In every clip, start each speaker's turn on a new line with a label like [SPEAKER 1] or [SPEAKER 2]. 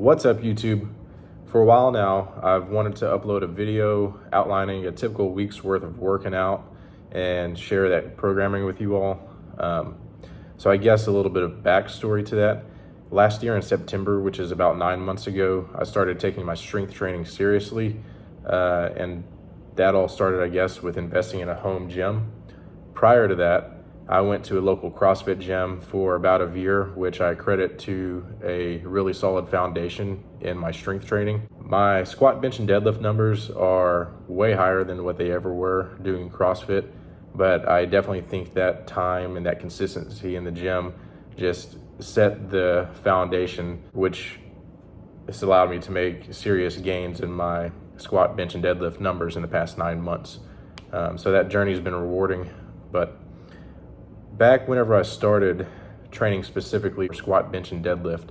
[SPEAKER 1] What's up, YouTube? For a while now, I've wanted to upload a video outlining a typical week's worth of working out and share that programming with you all. So I guess a little bit of backstory to that. Last year in September, which is about 9 months ago, I started taking my strength training seriously. And that all started, I guess, with investing in a home gym. Prior to that, I went to a local CrossFit gym for about a year, which I credit to a really solid foundation in my strength training. My squat, bench, and deadlift numbers are way higher than what they ever were doing CrossFit, but I definitely think that time and that consistency in the gym just set the foundation, which has allowed me to make serious gains in my squat, bench, and deadlift numbers in the past 9 months. So that journey has been rewarding. But back whenever I started training specifically for squat, bench, and deadlift,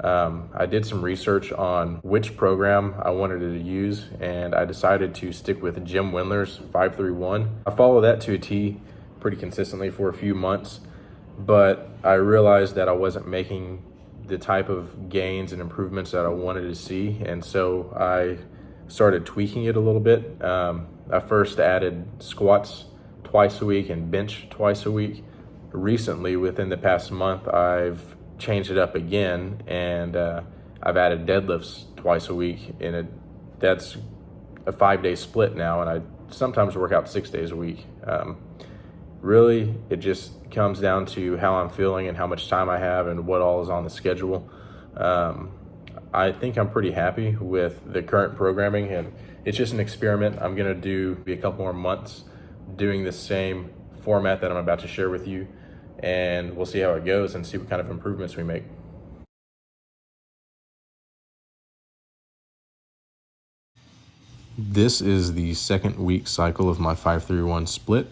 [SPEAKER 1] I did some research on which program I wanted to use, and I decided to stick with Jim Wendlers 531. I followed that to a T pretty consistently for a few months, but I realized that I wasn't making the type of gains and improvements that I wanted to see, and so I started tweaking it a little bit. I first added squats twice a week and bench twice a week. Recently, within the past month, I've changed it up again, and I've added deadlifts twice a week, and that's a 5-day split now, and I sometimes work out 6 days a week. Really, it just comes down to how I'm feeling and how much time I have and what all is on the schedule. I think I'm pretty happy with the current programming, and it's just an experiment. I'm gonna do a couple more months doing the same format that I'm about to share with you, and we'll see how it goes and see what kind of improvements we make. This is the second week cycle of my 5-3-1 split.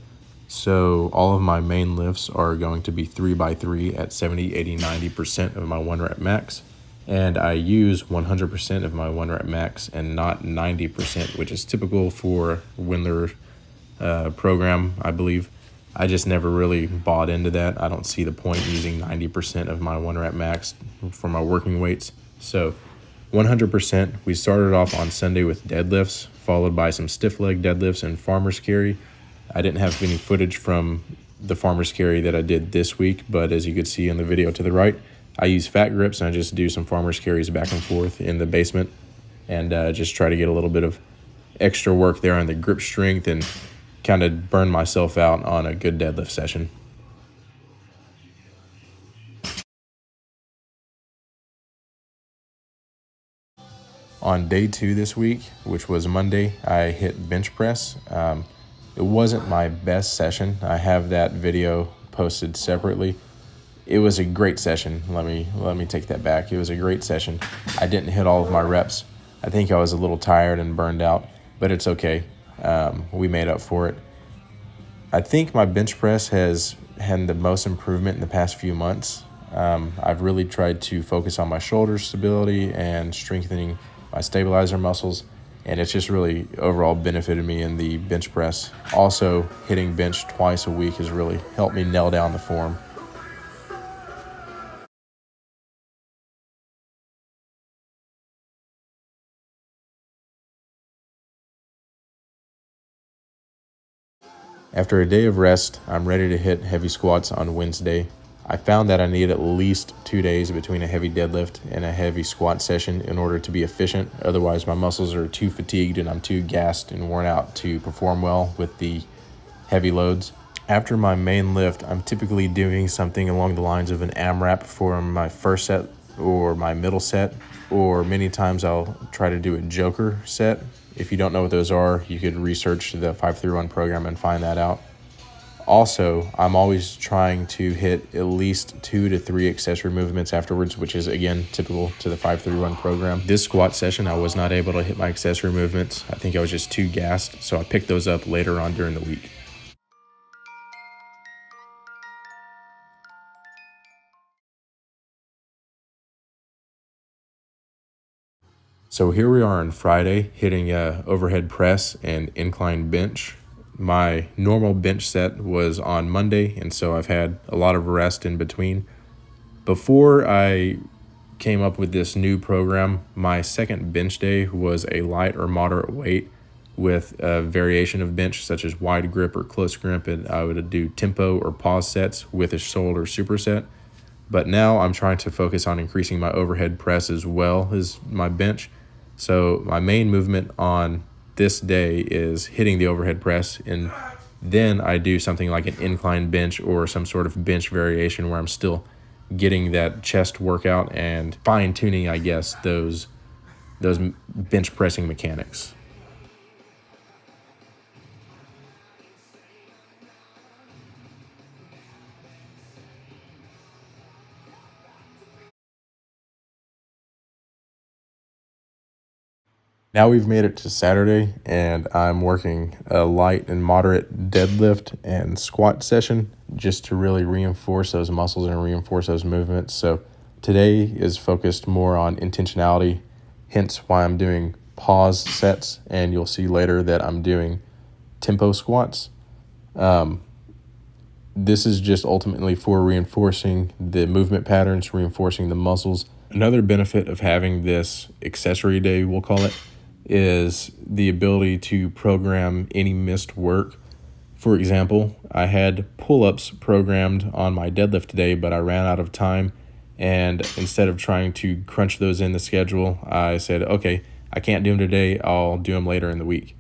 [SPEAKER 1] So all of my main lifts are going to be 3x3 at 70, 80, 90% of my 1 rep max. And I use 100% of my 1 rep max and not 90%, which is typical for Wendler program, I believe. I just never really bought into that. I don't see the point in using 90% of my 1 rep max for my working weights. So 100%, we started off on Sunday with deadlifts, followed by some stiff leg deadlifts and farmer's carry. I didn't have any footage from the farmer's carry that I did this week, but as you could see in the video to the right, I use fat grips and I just do some farmer's carries back and forth in the basement and just try to get a little bit of extra work there on the grip strength and kind of burn myself out on a good deadlift session. On day 2 this week, which was Monday, I hit bench press. It wasn't my best session. I have that video posted separately. It was a great session. Let me take that back. It was a great session. I didn't hit all of my reps. I think I was a little tired and burned out, but it's okay. We made up for it. I think my bench press has had the most improvement in the past few months. I've really tried to focus on my shoulder stability and strengthening my stabilizer muscles, and it's just really overall benefited me in the bench press. Also, hitting bench twice a week has really helped me nail down the form. After a day of rest, I'm ready to hit heavy squats on Wednesday. I found that I need at least 2 days between a heavy deadlift and a heavy squat session in order to be efficient. Otherwise, my muscles are too fatigued and I'm too gassed and worn out to perform well with the heavy loads. After my main lift, I'm typically doing something along the lines of an AMRAP for my first set or my middle set, or many times I'll try to do a joker set. If you don't know what those are, you could research the 5-3-1 program and find that out. Also, I'm always trying to hit at least 2 to 3 accessory movements afterwards, which is, again, typical to the 5-3-1 program. This squat session, I was not able to hit my accessory movements. I think I was just too gassed, so I picked those up later on during the week. So here we are on Friday, hitting overhead press and incline bench. My normal bench set was on Monday, and so I've had a lot of rest in between. Before I came up with this new program. My second bench day was a light or moderate weight with a variation of bench, such as wide grip or close grip, and I would do tempo or pause sets with a shoulder superset. But now I'm trying to focus on increasing my overhead press as well as my bench. So my main movement on this day is hitting the overhead press, and then I do something like an incline bench or some sort of bench variation where I'm still getting that chest workout and fine-tuning, I guess, those bench pressing mechanics. Now we've made it to Saturday, and I'm working a light and moderate deadlift and squat session just to really reinforce those muscles and reinforce those movements. So today is focused more on intentionality, hence why I'm doing pause sets, and you'll see later that I'm doing tempo squats. This is just ultimately for reinforcing the movement patterns, reinforcing the muscles. Another benefit of having this accessory day, we'll call it, is the ability to program any missed work. For example, I had pull-ups programmed on my deadlift today, but I ran out of time, and instead of trying to crunch those in the schedule, I said, okay, I can't do them today, I'll do them later in the week.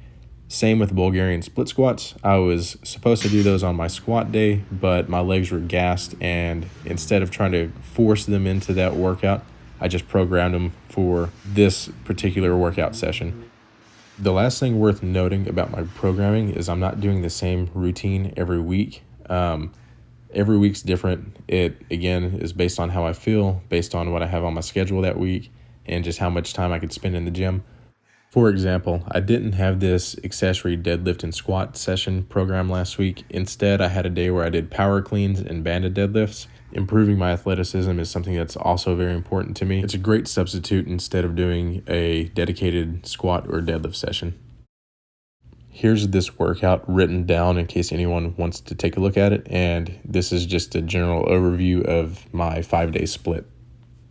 [SPEAKER 1] Same with Bulgarian split squats. I was supposed to do those on my squat day, but my legs were gassed, and instead of trying to force them into that workout, I just programmed them for this particular workout session. The last thing worth noting about my programming is I'm not doing the same routine every week. Every week's different. It, again, is based on how I feel, based on what I have on my schedule that week, and just how much time I could spend in the gym. For example, I didn't have this accessory deadlift and squat session program last week. Instead, I had a day where I did power cleans and banded deadlifts. Improving my athleticism is something that's also very important to me. It's a great substitute instead of doing a dedicated squat or deadlift session. Here's this workout written down in case anyone wants to take a look at it, and this is just a general overview of my 5-day split.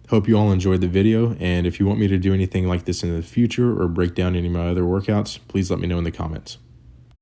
[SPEAKER 1] Hope you all enjoyed the video, and if you want me to do anything like this in the future or break down any of my other workouts, please let me know in the comments.